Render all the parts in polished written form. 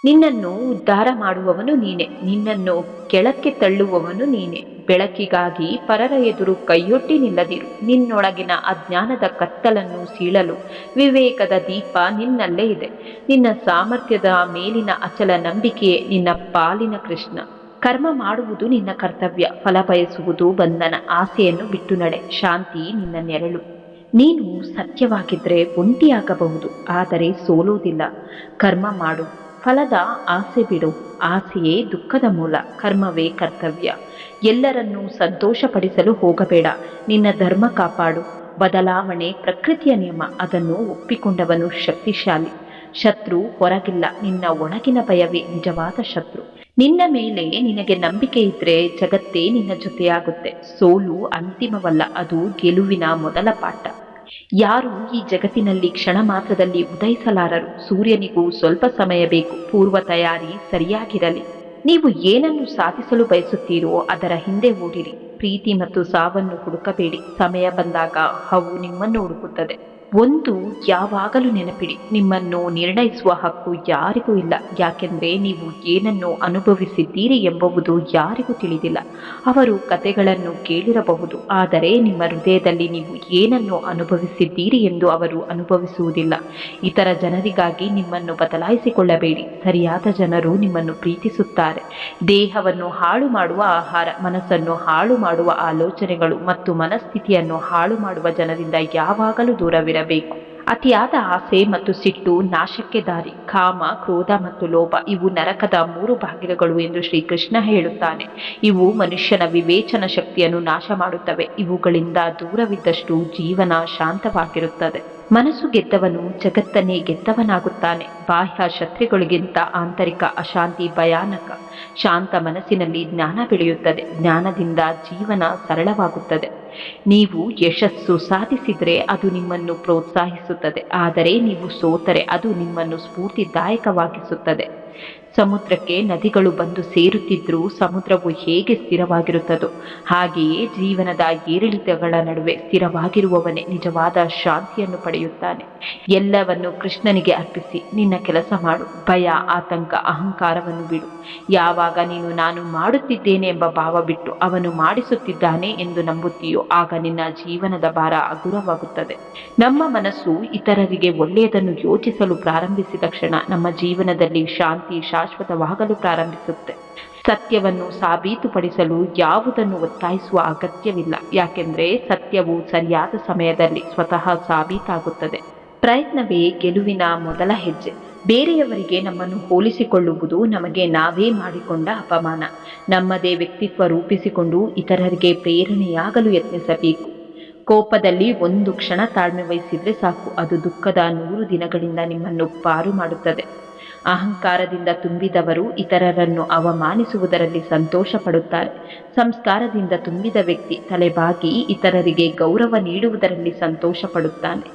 ನಿನ್ನನ್ನು ಉದ್ಧಾರ ಮಾಡುವವನು ನೀನೆ, ನಿನ್ನನ್ನು ಕೆಳಕ್ಕೆ ತಳ್ಳುವವನು ನೀನೆ. ಬೆಳಕಿಗಾಗಿ ಪರರ ಎದುರು ಕೈಯೊಡ್ಡಿ ನಿಲ್ಲದಿರು. ನಿನ್ನೊಳಗಿನ ಅಜ್ಞಾನದ ಕತ್ತಲನ್ನು ಸೀಳಲು ವಿವೇಕದ ದೀಪ ನಿನ್ನಲ್ಲೇ ಇದೆ. ನಿನ್ನ ಸಾಮರ್ಥ್ಯದ ಮೇಲಿನ ಅಚಲ ನಂಬಿಕೆಯೇ ನಿನ್ನ ಪಾಲಿನ ಕೃಷ್ಣ. ಕರ್ಮ ಮಾಡುವುದು ನಿನ್ನ ಕರ್ತವ್ಯ, ಫಲ ಬಯಸುವುದು ಬಂಧನ. ಆಸೆಯನ್ನು ಬಿಟ್ಟು ನಡೆ, ಶಾಂತಿ ನಿನ್ನ ನೆರಳು. ನೀನು ಸತ್ಯವಾಗಿದ್ರೆ ಒಂಟಿಯಾಗಬಹುದು, ಆದರೆ ಸೋಲುವುದಿಲ್ಲ. ಕರ್ಮ ಮಾಡು, ಫಲದ ಆಸೆ ಬಿಡು. ಆಸೆಯೇ ದುಃಖದ ಮೂಲ, ಕರ್ಮವೇ ಕರ್ತವ್ಯ. ಎಲ್ಲರನ್ನೂ ಸಂತೋಷಪಡಿಸಲು ಹೋಗಬೇಡ, ನಿನ್ನ ಧರ್ಮ ಕಾಪಾಡು. ಬದಲಾವಣೆ ಪ್ರಕೃತಿಯ ನಿಯಮ, ಅದನ್ನು ಒಪ್ಪಿಕೊಂಡವನು ಶಕ್ತಿಶಾಲಿ. ಶತ್ರು ಹೊರಗಿಲ್ಲ, ನಿನ್ನ ಒಳಗಿನ ಭಯವೇ ನಿಜವಾದ ಶತ್ರು. ನಿನ್ನ ಮೇಲೆ ನಿನಗೆ ನಂಬಿಕೆ ಇದ್ರೆ ಜಗತ್ತೇ ನಿನ್ನ ಜೊತೆಯಾಗುತ್ತೆ. ಸೋಲು ಅಂತಿಮವಲ್ಲ, ಅದು ಗೆಲುವಿನ ಮೊದಲ ಪಾಠ. ಯಾರು ಈ ಜಗತ್ತಿನಲ್ಲಿ ಕ್ಷಣ ಮಾತ್ರದಲ್ಲಿ ಉದಯಿಸಲಾರರು. ಸೂರ್ಯನಿಗೂ ಸ್ವಲ್ಪ ಸಮಯ ಬೇಕು. ಪೂರ್ವ ತಯಾರಿ ಸರಿಯಾಗಿರಲಿ. ನೀವು ಏನನ್ನು ಸಾಧಿಸಲು ಬಯಸುತ್ತೀರೋ ಅದರ ಹಿಂದೆ ಓಡಿರಿ. ಪ್ರೀತಿ ಮತ್ತು ಸಾವನ್ನು ಹುಡುಕಬೇಡಿ. ಸಮಯ ಬಂದಾಗ ಅವು ನಿಮ್ಮನ್ನು ಹುಡುಕುತ್ತದೆ. ಒಂದು ಯಾವಾಗಲೂ ನೆನಪಿಡಿ, ನಿಮ್ಮನ್ನು ನಿರ್ಣಯಿಸುವ ಹಕ್ಕು ಯಾರಿಗೂ ಇಲ್ಲ. ಯಾಕೆಂದ್ರೆ ನೀವು ಏನನ್ನು ಅನುಭವಿಸಿದ್ದೀರಿ ಎಂಬುದು ಯಾರಿಗೂ ತಿಳಿದಿಲ್ಲ. ಅವರು ಕತೆಗಳನ್ನು ಕೇಳಿರಬಹುದು, ಆದರೆ ನಿಮ್ಮ ಹೃದಯದಲ್ಲಿ ನೀವು ಏನನ್ನು ಅನುಭವಿಸಿದ್ದೀರಿ ಎಂದು ಅವರು ಅನುಭವಿಸುವುದಿಲ್ಲ. ಇತರ ಜನರಿಗಾಗಿ ನಿಮ್ಮನ್ನು ಬದಲಾಯಿಸಿಕೊಳ್ಳಬೇಡಿ. ಸರಿಯಾದ ಜನರು ನಿಮ್ಮನ್ನು ಪ್ರೀತಿಸುತ್ತಾರೆ. ದೇಹವನ್ನು ಹಾಳು ಮಾಡುವ ಆಹಾರ, ಮನಸ್ಸನ್ನು ಹಾಳು ಮಾಡುವ ಆಲೋಚನೆಗಳು ಮತ್ತು ಮನಸ್ಥಿತಿಯನ್ನು ಹಾಳು ಮಾಡುವ ಜನರಿಂದ ಯಾವಾಗಲೂ ದೂರವಿರಬೇಕು. ಅತಿಯಾದ ಆಸೆ ಮತ್ತು ಸಿಟ್ಟು ನಾಶಕ್ಕೆ ದಾರಿ. ಕಾಮ, ಕ್ರೋಧ ಮತ್ತು ಲೋಭ ಇವು ನರಕದ 3 ಬಾಗಿಲುಗಳು ಎಂದು ಶ್ರೀಕೃಷ್ಣ ಹೇಳುತ್ತಾನೆ. ಇವು ಮನುಷ್ಯನ ವಿವೇಚನ ಶಕ್ತಿಯನ್ನು ನಾಶ ಮಾಡುತ್ತವೆ. ಇವುಗಳಿಂದ ದೂರವಿದ್ದಷ್ಟು ಜೀವನ ಶಾಂತವಾಗಿರುತ್ತದೆ. ಮನಸ್ಸು ಗೆದ್ದವನು ಜಗತ್ತನ್ನೇ ಗೆದ್ದವನಾಗುತ್ತಾನೆ. ಬಾಹ್ಯ ಶತ್ರುಗಳಿಗಿಂತ ಆಂತರಿಕ ಅಶಾಂತಿ ಭಯಾನಕ. ಶಾಂತ ಮನಸ್ಸಿನಲ್ಲಿ ಜ್ಞಾನ ಬೆಳೆಯುತ್ತದೆ. ಜ್ಞಾನದಿಂದ ಜೀವನ ಸರಳವಾಗುತ್ತದೆ. ನೀವು ಯಶಸ್ಸು ಸಾಧಿಸಿದರೆ ಅದು ನಿಮ್ಮನ್ನು ಪ್ರೋತ್ಸಾಹಿಸುತ್ತದೆ, ಆದರೆ ನೀವು ಸೋತರೆ ಅದು ನಿಮ್ಮನ್ನು ಸ್ಫೂರ್ತಿದಾಯಕವಾಗಿಸುತ್ತದೆ. ಸಮುದ್ರಕ್ಕೆ ನದಿಗಳು ಬಂದು ಸೇರುತ್ತಿದ್ದರೂ ಸಮುದ್ರವು ಹೇಗೆ ಸ್ಥಿರವಾಗಿರುತ್ತದೋ ಹಾಗೆಯೇ ಜೀವನದ ಏರಿಳಿತಗಳ ನಡುವೆ ಸ್ಥಿರವಾಗಿರುವವನೇ ನಿಜವಾದ ಶಾಂತಿಯನ್ನು ಪಡೆಯುತ್ತಾನೆ. ಎಲ್ಲವನ್ನು ಕೃಷ್ಣನಿಗೆ ಅರ್ಪಿಸಿ ನಿನ್ನ ಕೆಲಸ ಮಾಡು. ಭಯ, ಆತಂಕ, ಅಹಂಕಾರವನ್ನು ಬಿಡು. ಯಾವಾಗ ನೀನು ನಾನು ಮಾಡುತ್ತಿದ್ದೇನೆ ಎಂಬ ಭಾವ ಬಿಟ್ಟು ಅವನು ಮಾಡಿಸುತ್ತಿದ್ದಾನೆ ಎಂದು ನಂಬುತ್ತೀಯೋ ಆಗ ನಿನ್ನ ಜೀವನದ ಭಾರ ಹಗುರವಾಗುತ್ತದೆ. ನಮ್ಮ ಮನಸ್ಸು ಇತರರಿಗೆ ಒಳ್ಳೆಯದನ್ನು ಯೋಚಿಸಲು ಪ್ರಾರಂಭಿಸಿದ ಕ್ಷಣ ನಮ್ಮ ಜೀವನದಲ್ಲಿ ಶಾಂತಿ ಶಾಶ್ವತವಾಗಲು ಪ್ರಾರಂಭಿಸುತ್ತೆ. ಸತ್ಯವನ್ನು ಸಾಬೀತುಪಡಿಸಲು ಯಾವುದನ್ನು ಒತ್ತಾಯಿಸುವ ಅಗತ್ಯವಿಲ್ಲ. ಯಾಕೆಂದರೆ ಸತ್ಯವು ಸರಿಯಾದ ಸಮಯದಲ್ಲಿ ಸ್ವತಃ ಸಾಬೀತಾಗುತ್ತದೆ. ಪ್ರಯತ್ನವೇ ಗೆಲುವಿನ ಮೊದಲ ಹೆಜ್ಜೆ. ಬೇರೆಯವರಿಗೆ ನಮ್ಮನ್ನು ಹೋಲಿಸಿಕೊಳ್ಳುವುದು ನಮಗೆ ನಾವೇ ಮಾಡಿಕೊಂಡ ಅಪಮಾನ. ನಮ್ಮದೇ ವ್ಯಕ್ತಿತ್ವ ರೂಪಿಸಿಕೊಂಡು ಇತರರಿಗೆ ಪ್ರೇರಣೆಯಾಗಲು ಯತ್ನಿಸಬೇಕು. ಕೋಪದಲ್ಲಿ ಒಂದು ಕ್ಷಣ ತಾಳ್ಮೆ ವಹಿಸಿದ್ರೆ ಸಾಕು, ಅದು ದುಃಖದ 100 ದಿನಗಳಿಂದ ನಿಮ್ಮನ್ನು ಪಾರು ಮಾಡುತ್ತದೆ. ಅಹಂಕಾರದಿಂದ ತುಂಬಿದವರು ಇತರರನ್ನು ಅವಮಾನಿಸುವುದರಲ್ಲಿ ಸಂತೋಷ ಪಡುತ್ತಾರೆ. ಸಂಸ್ಕಾರದಿಂದ ತುಂಬಿದ ವ್ಯಕ್ತಿ ತಲೆಬಾಗಿ ಇತರರಿಗೆ ಗೌರವ ನೀಡುವುದರಲ್ಲಿ ಸಂತೋಷ ಪಡುತ್ತಾನೆ.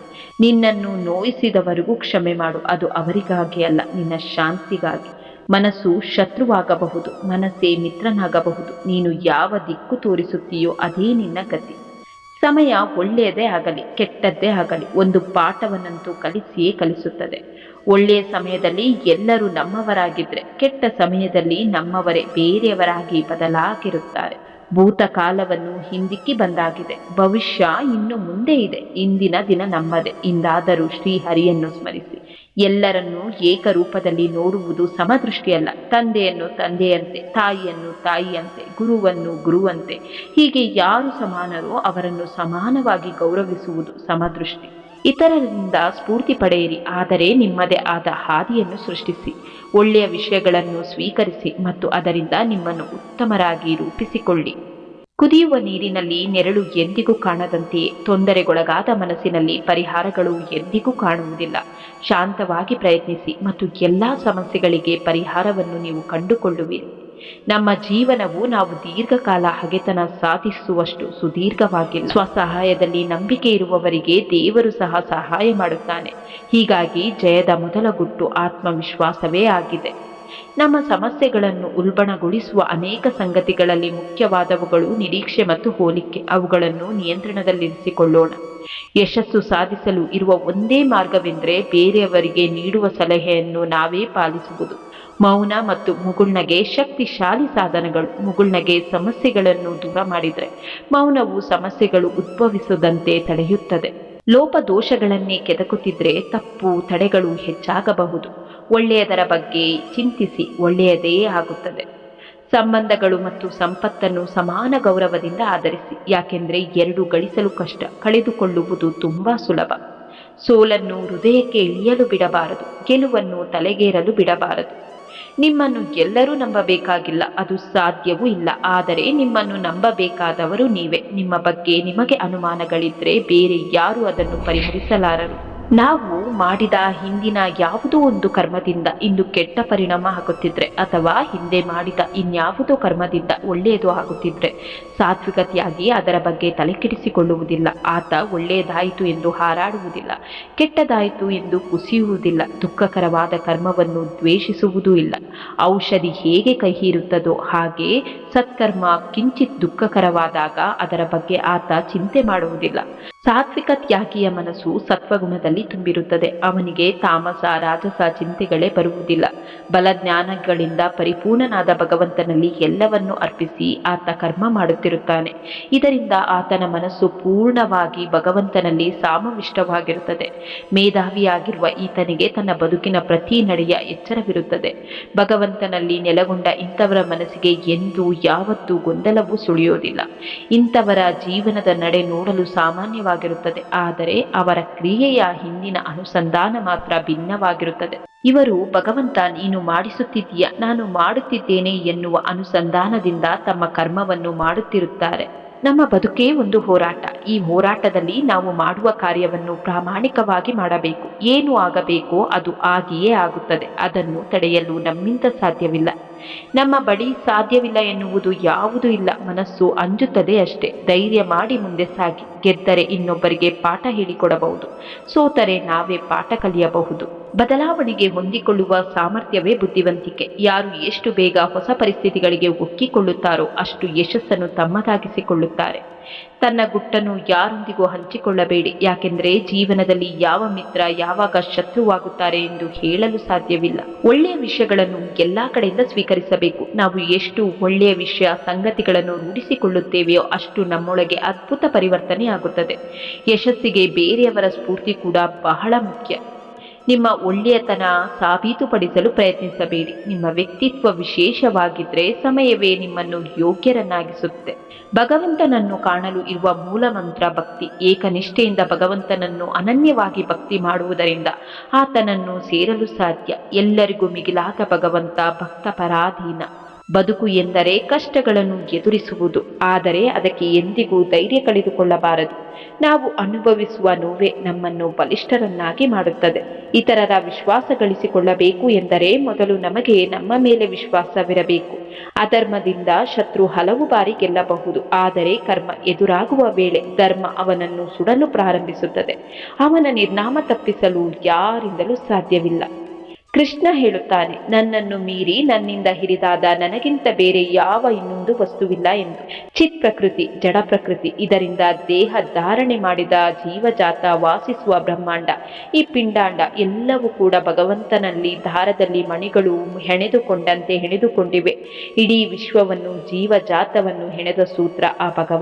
ನಿನ್ನನ್ನು ನೋಯಿಸಿದವರಿಗೂ ಕ್ಷಮೆ ಮಾಡು, ಅದು ಅವರಿಗಾಗಿ ಅಲ್ಲ, ನಿನ್ನ ಶಾಂತಿಗಾಗಿ. ಮನಸ್ಸು ಶತ್ರುವಾಗಬಹುದು, ಮನಸ್ಸೇ ಮಿತ್ರನಾಗಬಹುದು. ನೀನು ಯಾವ ದಿಕ್ಕು ತೋರಿಸುತ್ತೀಯೋ ಅದೇ ನಿನ್ನ ಗತಿ. ಸಮಯ ಒಳ್ಳೆಯದೇ ಆಗಲಿ ಕೆಟ್ಟದ್ದೇ ಆಗಲಿ ಒಂದು ಪಾಠವನ್ನಂತೂ ಕಲಿಸಿಯೇ ಕಲಿಸುತ್ತದೆ. ಒಳ್ಳೆಯ ಸಮಯದಲ್ಲಿ ಎಲ್ಲರೂ ನಮ್ಮವರಾಗಿದ್ದರೆ ಕೆಟ್ಟ ಸಮಯದಲ್ಲಿ ನಮ್ಮವರೇ ಬೇರೆಯವರಾಗಿ ಬದಲಾಗಿರುತ್ತಾರೆ. ಭೂತಕಾಲವನ್ನು ಹಿಂದಿಕ್ಕಿ ಬಂದಾಗಿದೆ, ಭವಿಷ್ಯ ಇನ್ನು ಮುಂದೆ ಇದೆ. ಇಂದಿನ ದಿನ ನಮ್ಮದೇ. ಇಂದಾದರೂ ಶ್ರೀಹರಿಯನ್ನು ಸ್ಮರಿಸಿ. ಎಲ್ಲರನ್ನೂ ಏಕರೂಪದಲ್ಲಿ ನೋಡುವುದು ಸಮದೃಷ್ಟಿಯಲ್ಲ. ತಂದೆಯನ್ನು ತಂದೆಯಂತೆ, ತಾಯಿಯನ್ನು ತಾಯಿಯಂತೆ, ಗುರುವನ್ನು ಗುರುವಂತೆ, ಹೀಗೆ ಯಾರು ಸಮಾನರೋ ಅವರನ್ನು ಸಮಾನವಾಗಿ ಗೌರವಿಸುವುದು ಸಮದೃಷ್ಟಿ. ಇತರರಿಂದ ಸ್ಫೂರ್ತಿ ಪಡೆಯಿರಿ, ಆದರೆ ನಿಮ್ಮದೇ ಆದ ಹಾದಿಯನ್ನು ಸೃಷ್ಟಿಸಿ. ಒಳ್ಳೆಯ ವಿಷಯಗಳನ್ನು ಸ್ವೀಕರಿಸಿ ಮತ್ತು ಅದರಿಂದ ನಿಮ್ಮನ್ನು ಉತ್ತಮರಾಗಿ ರೂಪಿಸಿಕೊಳ್ಳಿ. ಕುದಿಯುವ ನೀರಿನಲ್ಲಿ ನೆರಳು ಎಂದಿಗೂ ಕಾಣದಂತೆಯೇ ತೊಂದರೆಗೊಳಗಾದ ಮನಸ್ಸಿನಲ್ಲಿ ಪರಿಹಾರಗಳು ಎಂದಿಗೂ ಕಾಣುವುದಿಲ್ಲ. ಶಾಂತವಾಗಿ ಪ್ರಯತ್ನಿಸಿ ಮತ್ತು ಎಲ್ಲ ಸಮಸ್ಯೆಗಳಿಗೆ ಪರಿಹಾರವನ್ನು ನೀವು ಕಂಡುಕೊಳ್ಳುವಿರಿ. ನಮ್ಮ ಜೀವನವು ನಾವು ದೀರ್ಘಕಾಲ ಹಗೆತನ ಸಾಧಿಸುವಷ್ಟು ಸುದೀರ್ಘವಾಗಿಲ್ಲ. ಸ್ವಸಹಾಯದಲ್ಲಿ ನಂಬಿಕೆ ಇರುವವರಿಗೆ ದೇವರು ಸಹ ಸಹಾಯ ಮಾಡುತ್ತಾನೆ. ಹೀಗಾಗಿ ಜಯದ ಮೊದಲ ಗುಟ್ಟು ಆತ್ಮವಿಶ್ವಾಸವೇ ಆಗಿದೆ. ನಮ್ಮ ಸಮಸ್ಯೆಗಳನ್ನು ಉಲ್ಬಣಗೊಳಿಸುವ ಅನೇಕ ಸಂಗತಿಗಳಲ್ಲಿ ಮುಖ್ಯವಾದವುಗಳು ನಿರೀಕ್ಷೆ ಮತ್ತು ಹೋಲಿಕೆ. ಅವುಗಳನ್ನು ನಿಯಂತ್ರಣದಲ್ಲಿರಿಸಿಕೊಳ್ಳೋಣ. ಯಶಸ್ಸು ಸಾಧಿಸಲು ಇರುವ ಒಂದೇ ಮಾರ್ಗವೆಂದರೆ ಬೇರೆಯವರಿಗೆ ನೀಡುವ ಸಲಹೆಯನ್ನು ನಾವೇ ಪಾಲಿಸುವುದು. ಮೌನ ಮತ್ತು ಮುಗುಳ್ನಗೆ ಶಕ್ತಿಶಾಲಿ ಸಾಧನಗಳು. ಮುಗುಳ್ನಗೆ ಸಮಸ್ಯೆಗಳನ್ನು ದೂರ ಮಾಡಿದರೆ ಮೌನವು ಸಮಸ್ಯೆಗಳು ಉದ್ಭವಿಸದಂತೆ ತಡೆಯುತ್ತದೆ. ಲೋಪದೋಷಗಳನ್ನೇ ಕೆದಕುತ್ತಿದ್ರೆ ತಪ್ಪು ತಡೆಗಳು ಹೆಚ್ಚಾಗಬಹುದು. ಒಳ್ಳೆಯದರ ಬಗ್ಗೆ ಚಿಂತಿಸಿ, ಒಳ್ಳೆಯದೇ ಆಗುತ್ತದೆ. ಸಂಬಂಧಗಳು ಮತ್ತು ಸಂಪತ್ತನ್ನು ಸಮಾನ ಗೌರವದಿಂದ ಆಧರಿಸಿ. ಯಾಕೆಂದ್ರೆ ಎರಡು ಗಳಿಸಲು ಕಷ್ಟ, ಕಳೆದುಕೊಳ್ಳುವುದು ತುಂಬಾ ಸುಲಭ. ಸೋಲನ್ನು ಹೃದಯಕ್ಕೆ ಇಳಿಯಲು ಬಿಡಬಾರದು, ಗೆಲುವನ್ನು ತಲೆಗೇರಲು ಬಿಡಬಾರದು. ನಿಮ್ಮನ್ನು ಎಲ್ಲರೂ ನಂಬಬೇಕಾಗಿಲ್ಲ, ಅದು ಸಾಧ್ಯವೂ ಇಲ್ಲ. ಆದರೆ ನಿಮ್ಮನ್ನು ನಂಬಬೇಕಾದವರು ನೀವೇ. ನಿಮ್ಮ ಬಗ್ಗೆ ನಿಮಗೆ ಅನುಮಾನಗಳಿದ್ರೆ ಬೇರೆ ಯಾರು ಅದನ್ನು ಪರಿಹರಿಸಲಾರರು. ನಾವು ಮಾಡಿದ ಹಿಂದಿನ ಯಾವುದೋ ಒಂದು ಕರ್ಮದಿಂದ ಇಂದು ಕೆಟ್ಟ ಪರಿಣಾಮ ಆಗುತ್ತಿದ್ರೆ, ಅಥವಾ ಹಿಂದೆ ಮಾಡಿದ ಇನ್ಯಾವುದೋ ಕರ್ಮದಿಂದ ಒಳ್ಳೆಯದು ಆಗುತ್ತಿದ್ರೆ, ಸಾತ್ವಿಕತೆಯಾಗಿ ಅದರ ಬಗ್ಗೆ ತಲೆಕೆಡಿಸಿಕೊಳ್ಳುವುದಿಲ್ಲ. ಆತ ಒಳ್ಳೆಯದಾಯಿತು ಎಂದು ಹಾರಾಡುವುದಿಲ್ಲ, ಕೆಟ್ಟದಾಯಿತು ಎಂದು ಕುಸಿಯುವುದಿಲ್ಲ, ದುಃಖಕರವಾದ ಕರ್ಮವನ್ನು ದ್ವೇಷಿಸುವುದೂ ಇಲ್ಲ. ಔಷಧಿ ಹೇಗೆ ಕಹಿ ಹಾಗೆ ಸತ್ಕರ್ಮ ಕಿಂಚಿತ್ ದುಃಖಕರವಾದಾಗ ಅದರ ಬಗ್ಗೆ ಆತ ಚಿಂತೆ ಮಾಡುವುದಿಲ್ಲ. ಸಾತ್ವಿಕ ತ್ಯಾಗಿಯ ಮನಸ್ಸು ಸತ್ವಗುಣದಲ್ಲಿ ತುಂಬಿರುತ್ತದೆ. ಅವನಿಗೆ ತಾಮಸ ರಾಜಸ ಚಿಂತೆಗಳೇ ಬರುವುದಿಲ್ಲ. ಬಲಜ್ಞಾನಗಳಿಂದ ಪರಿಪೂರ್ಣನಾದ ಭಗವಂತನಲ್ಲಿ ಎಲ್ಲವನ್ನು ಅರ್ಪಿಸಿ ಆತ ಕರ್ಮ ಮಾಡುತ್ತಿರುತ್ತಾನೆ. ಇದರಿಂದ ಆತನ ಮನಸ್ಸು ಪೂರ್ಣವಾಗಿ ಭಗವಂತನಲ್ಲಿ ಸಾಮವಿಷ್ಟವಾಗಿರುತ್ತದೆ. ಮೇಧಾವಿಯಾಗಿರುವ ಈತನಿಗೆ ತನ್ನ ಬದುಕಿನ ಪ್ರತಿ ನಡೆಯ ಎಚ್ಚರವಿರುತ್ತದೆ. ಭಗವಂತನಲ್ಲಿ ನೆಲೆಗೊಂಡ ಇಂಥವರ ಮನಸ್ಸಿಗೆ ಎಂದೂ ಯಾವತ್ತೂ ಗೊಂದಲವೂ ಸುಳಿಯೋದಿಲ್ಲ. ಇಂಥವರ ಜೀವನದ ನಡೆ ನೋಡಲು ಸಾಮಾನ್ಯವಾಗಿರುತ್ತದೆ, ಆದರೆ ಅವರ ಕ್ರಿಯೆಯ ಹಿಂದಿನ ಅನುಸಂಧಾನ ಮಾತ್ರ ಭಿನ್ನವಾಗಿರುತ್ತದೆ. ಇವರು ಭಗವಂತ ನೀನು ಮಾಡಿಸುತ್ತಿದ್ದೀಯ, ನಾನು ಮಾಡುತ್ತಿದ್ದೇನೆ ಎನ್ನುವ ಅನುಸಂಧಾನದಿಂದ ತಮ್ಮ ಕರ್ಮವನ್ನು ಮಾಡುತ್ತಿರುತ್ತಾರೆ. ನಮ್ಮ ಬದುಕೇ ಒಂದು ಹೋರಾಟ. ಈ ಹೋರಾಟದಲ್ಲಿ ನಾವು ಮಾಡುವ ಕಾರ್ಯವನ್ನು ಪ್ರಾಮಾಣಿಕವಾಗಿ ಮಾಡಬೇಕು. ಏನು ಆಗಬೇಕೋ ಅದು ಆಗಿಯೇ ಆಗುತ್ತದೆ. ಅದನ್ನು ತಡೆಯಲು ನಮ್ಮಿಂದ ಸಾಧ್ಯವಿಲ್ಲ. ನಮ್ಮ ಬಳಿ ಸಾಧ್ಯವಿಲ್ಲ ಎನ್ನುವುದು ಯಾವುದೂ ಇಲ್ಲ. ಮನಸ್ಸು ಅಂಜುತ್ತದೆ ಅಷ್ಟೇ. ಧೈರ್ಯ ಮಾಡಿ ಮುಂದೆ ಸಾಗಿ. ಗೆದ್ದರೆ ಇನ್ನೊಬ್ಬರಿಗೆ ಪಾಠ ಹೇಳಿಕೊಡಬಹುದು, ಸೋತರೆ ನಾವೇ ಪಾಠ ಕಲಿಯಬಹುದು. ಬದಲಾವಣೆಗೆ ಹೊಂದಿಕೊಳ್ಳುವ ಸಾಮರ್ಥ್ಯವೇ ಬುದ್ಧಿವಂತಿಕೆ. ಯಾರು ಎಷ್ಟು ಬೇಗ ಹೊಸ ಪರಿಸ್ಥಿತಿಗಳಿಗೆ ಒಕ್ಕಿಕೊಳ್ಳುತ್ತಾರೋ ಅಷ್ಟು ಯಶಸ್ಸನ್ನು ತಮ್ಮದಾಗಿಸಿಕೊಳ್ಳುತ್ತಾರೆ. ತನ್ನ ಗುಟ್ಟನ್ನು ಯಾರೊಂದಿಗೂ ಹಂಚಿಕೊಳ್ಳಬೇಡಿ. ಯಾಕೆಂದರೆ ಜೀವನದಲ್ಲಿ ಯಾವ ಮಿತ್ರ ಯಾವಾಗ ಶತ್ರುವಾಗುತ್ತಾರೆ ಎಂದು ಹೇಳಲು ಸಾಧ್ಯವಿಲ್ಲ. ಒಳ್ಳೆಯ ವಿಷಯಗಳನ್ನು ಎಲ್ಲಾ ಕಡೆಯಿಂದ ಸ್ವೀಕರಿಸಬೇಕು. ನಾವು ಎಷ್ಟು ಒಳ್ಳೆಯ ವಿಷಯ ಸಂಗತಿಗಳನ್ನು ರೂಢಿಸಿಕೊಳ್ಳುತ್ತೇವೆಯೋ ಅಷ್ಟು ನಮ್ಮೊಳಗೆ ಅದ್ಭುತ ಪರಿವರ್ತನೆ ಆಗುತ್ತದೆ. ಯಶಸ್ಸಿಗೆ ಬೇರೆಯವರ ಸ್ಫೂರ್ತಿ ಕೂಡ ಬಹಳ ಮುಖ್ಯ. ನಿಮ್ಮ ಒಳ್ಳೆಯತನ ಸಾಬೀತುಪಡಿಸಲು ಪ್ರಯತ್ನಿಸಬೇಡಿ. ನಿಮ್ಮ ವ್ಯಕ್ತಿತ್ವ ವಿಶೇಷವಾಗಿದ್ದರೆ ಸಮಯವೇ ನಿಮ್ಮನ್ನು ಯೋಗ್ಯರನ್ನಾಗಿಸುತ್ತೆ. ಭಗವಂತನನ್ನು ಕಾಣಲು ಇರುವ ಮೂಲ ಮಂತ್ರ ಭಕ್ತಿ. ಏಕನಿಷ್ಠೆಯಿಂದ ಭಗವಂತನನ್ನು ಅನನ್ಯವಾಗಿ ಭಕ್ತಿ ಮಾಡುವುದರಿಂದ ಆತನನ್ನು ಸೇರಲು ಸಾಧ್ಯ. ಎಲ್ಲರಿಗೂ ಮಿಗಿಲಾದ ಭಗವಂತ ಭಕ್ತ ಪರಾಧೀನ. ಬದುಕು ಎಂದರೆ ಕಷ್ಟಗಳನ್ನು ಎದುರಿಸುವುದು, ಆದರೆ ಅದಕ್ಕೆ ಎಂದಿಗೂ ಧೈರ್ಯ ಕಳೆದುಕೊಳ್ಳಬಾರದು. ನಾವು ಅನುಭವಿಸುವ ನೋವೇ ನಮ್ಮನ್ನು ಬಲಿಷ್ಠರನ್ನಾಗಿ ಮಾಡುತ್ತದೆ. ಇತರರ ವಿಶ್ವಾಸ ಗಳಿಸಿಕೊಳ್ಳಬೇಕು ಎಂದರೆ ಮೊದಲು ನಮಗೆ ನಮ್ಮ ಮೇಲೆ ವಿಶ್ವಾಸವಿರಬೇಕು. ಅಧರ್ಮದಿಂದ ಶತ್ರು ಹಲವು ಬಾರಿ ಗೆಲ್ಲಬಹುದು, ಆದರೆ ಕರ್ಮ ಎದುರಾಗುವ ವೇಳೆ ಧರ್ಮ ಅವನನ್ನು ಸುಡಲು ಪ್ರಾರಂಭಿಸುತ್ತದೆ. ಅವನ ನಿರ್ನಾಮ ತಪ್ಪಿಸಲು ಯಾರಿಂದಲೂ ಸಾಧ್ಯವಿಲ್ಲ. ಕೃಷ್ಣ ಹೇಳುತ್ತಾನೆ, ನನ್ನನ್ನು ಮೀರಿ ನನ್ನಿಂದ ಹಿರಿದಾದ ನನಗಿಂತ ಬೇರೆ ಯಾವ ಇನ್ನೊಂದು ವಸ್ತುವಿಲ್ಲ ಎಂದು. ಚಿತ್ ಪ್ರಕೃತಿ, ಜಡ ಪ್ರಕೃತಿ, ಇದರಿಂದ ದೇಹ ಧಾರಣೆ ಮಾಡಿದ ಜೀವಜಾತ ವಾಸಿಸುವ ಬ್ರಹ್ಮಾಂಡ, ಈ ಪಿಂಡಾಂಡ ಎಲ್ಲವೂ ಕೂಡ ಭಗವಂತನಲ್ಲಿ ದಾರದಲ್ಲಿ ಮಣಿಗಳು ಹೆಣೆದುಕೊಂಡಂತೆ ಹೆಣೆದುಕೊಂಡಿವೆ. ಇಡೀ ವಿಶ್ವವನ್ನು ಜೀವಜಾತವನ್ನು ಹೆಣೆದ ಸೂತ್ರ ಆ ಭಗವಂತ.